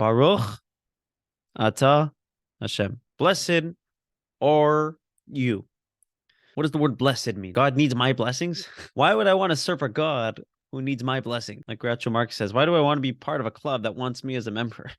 Baruch Ata Hashem. Blessed are you. What does the word blessed mean? God needs my blessings? Why would I want to serve a God who needs my blessing? Like Groucho Marx says, why do I want to be part of a club that wants me as a member?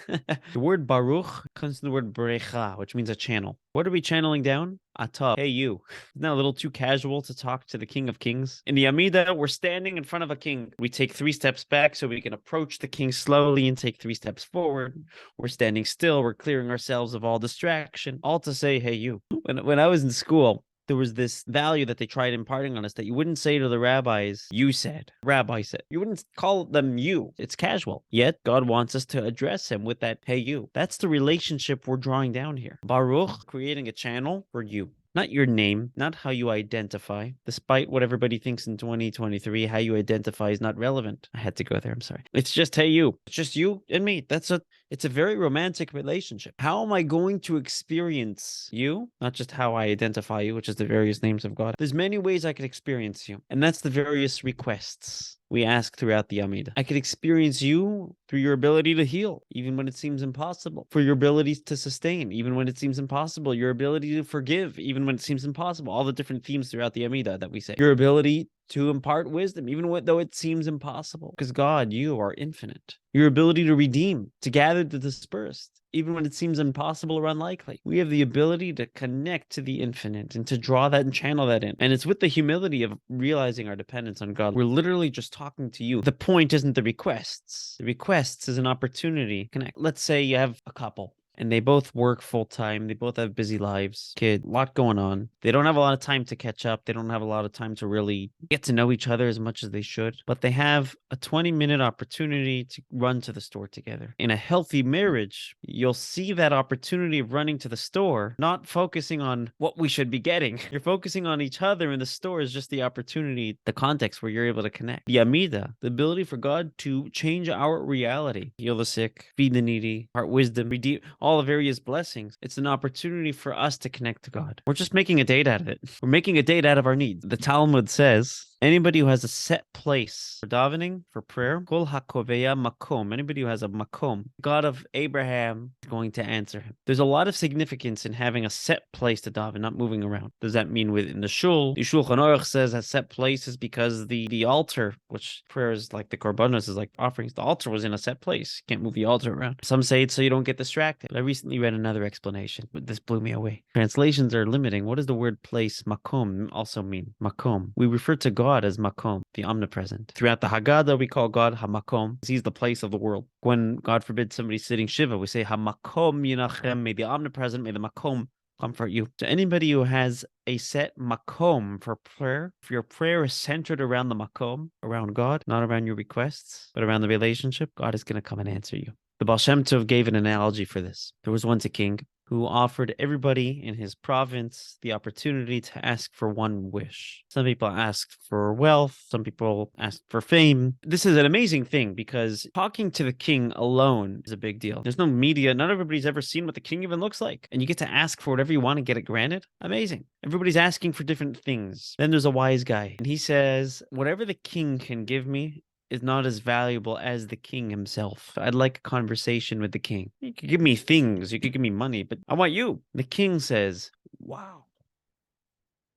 The word Baruch comes from the word Brecha, which means a channel. What are we channeling down? Atah. Hey, you. Isn't that a little too casual to talk to the King of Kings? In the Amida, we're standing in front of a king. We take 3 steps back so we can approach the king slowly and take 3 steps forward. We're standing still. We're clearing ourselves of all distraction, all to say, hey, you. When I was in school, there was this value that they tried imparting on us that you wouldn't say to the rabbis, you said, rabbi said. You wouldn't call them you. It's casual. Yet God wants us to address him with that, hey, you. That's the relationship we're drawing down here. Baruch, creating a channel for you. Not your name, not how you identify. Despite what everybody thinks in 2023, how you identify is not relevant. I had to go there, I'm sorry. It's just, hey, you. It's just you and me. It's a very romantic relationship. How am I going to experience you? Not just how I identify you, which is the various names of God. There's many ways I could experience you. And that's the various requests we ask throughout the Amida. I could experience you through your ability to heal, even when it seems impossible, for your ability to sustain, even when it seems impossible, your ability to forgive, even when it seems impossible, all the different themes throughout the Amida that we say, your ability to impart wisdom, even though it seems impossible, because God, you are infinite. Your ability to redeem, to gather the dispersed, even when it seems impossible or unlikely. We have the ability to connect to the infinite and to draw that and channel that in. And it's with the humility of realizing our dependence on God. We're literally just talking to you. The point isn't the requests. The requests is an opportunity to connect. Let's say you have a couple and they both work full time. They both have busy lives, kid, a lot going on. They don't have a lot of time to catch up. They don't have a lot of time to really get to know each other as much as they should. But they have a 20-minute opportunity to run to the store together. In a healthy marriage, you'll see that opportunity of running to the store, not focusing on what we should be getting. You're focusing on each other, and the store is just the opportunity, the context where you're able to connect. The Amida, the ability for God to change our reality, heal the sick, feed the needy, impart wisdom, redeem all the various blessings. It's an opportunity for us to connect to God. We're just making a date out of it. We're making a date out of our needs. The Talmud says, anybody who has a set place for davening, for prayer, kol hakoveya makom, anybody who has a makom, God of Abraham is going to answer him. There's a lot of significance in having a set place to daven, not moving around. Does that mean within the shul? The Shulchan Aruch says a set place is because the altar, which prayer is like the korbanos, is like offerings, the altar was in a set place. You can't move the altar around. Some say it's so you don't get distracted. I recently read another explanation, but this blew me away. Translations are limiting. What does the word place, makom, also mean? Makom. We refer to God as makom, the omnipresent. Throughout the Haggadah, we call God hamakom. He's the place of the world. When, God forbid, somebody's sitting shiva, we say hamakom yinachem, may the omnipresent, may the makom comfort you. So anybody who has a set makom for prayer, if your prayer is centered around the makom, around God, not around your requests, but around the relationship, God is going to come and answer you. The Baal Shem Tov gave an analogy for this. There was once a king who offered everybody in his province the opportunity to ask for one wish. Some people asked for wealth. Some people asked for fame. This is an amazing thing because talking to the king alone is a big deal. There's no media. Not everybody's ever seen what the king even looks like. And you get to ask for whatever you want and get it granted. Amazing. Everybody's asking for different things. Then there's a wise guy. And he says, whatever the king can give me is not as valuable as the king himself. I'd like a conversation with the king. You could give me things, you could give me money, but I want you. The king says, wow.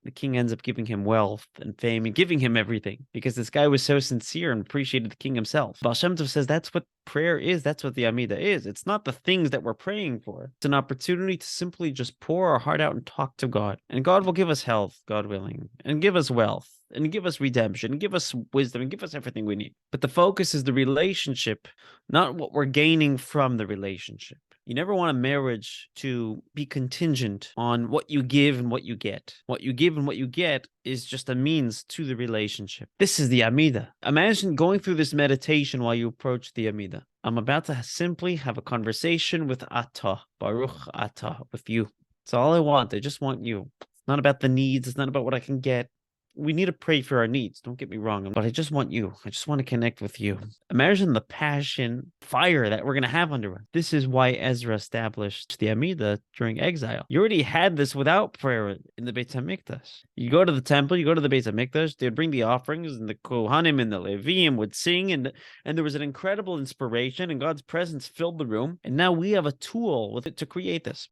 The king ends up giving him wealth and fame and giving him everything because this guy was so sincere and appreciated the king himself. Baal Shem Tov says that's what prayer is. That's what the Amida is. It's not the things that we're praying for. It's an opportunity to simply just pour our heart out and talk to God. And God will give us health, God willing, and give us wealth, and give us redemption, and give us wisdom, and give us everything we need. But the focus is the relationship, not what we're gaining from the relationship. You never want a marriage to be contingent on what you give and what you get. What you give and what you get is just a means to the relationship. This is the Amida. Imagine going through this meditation while you approach the Amida. I'm about to simply have a conversation with Atah, Baruch Atah, with you. It's all I want. I just want you. It's not about the needs. It's not about what I can get. we need to pray for our needs. Don't get me wrong, but I just want you. I just want to connect with you. Imagine the passion, fire that we're going to have under us. This is why Ezra established the Amida during exile. You already had this without prayer in the Beit HaMikdash. You go to the temple, you go to the Beit HaMikdash, they'd bring the offerings, and the Kohanim and the Leviim would sing, and there was an incredible inspiration, and God's presence filled the room. And now we have a tool with it to create this.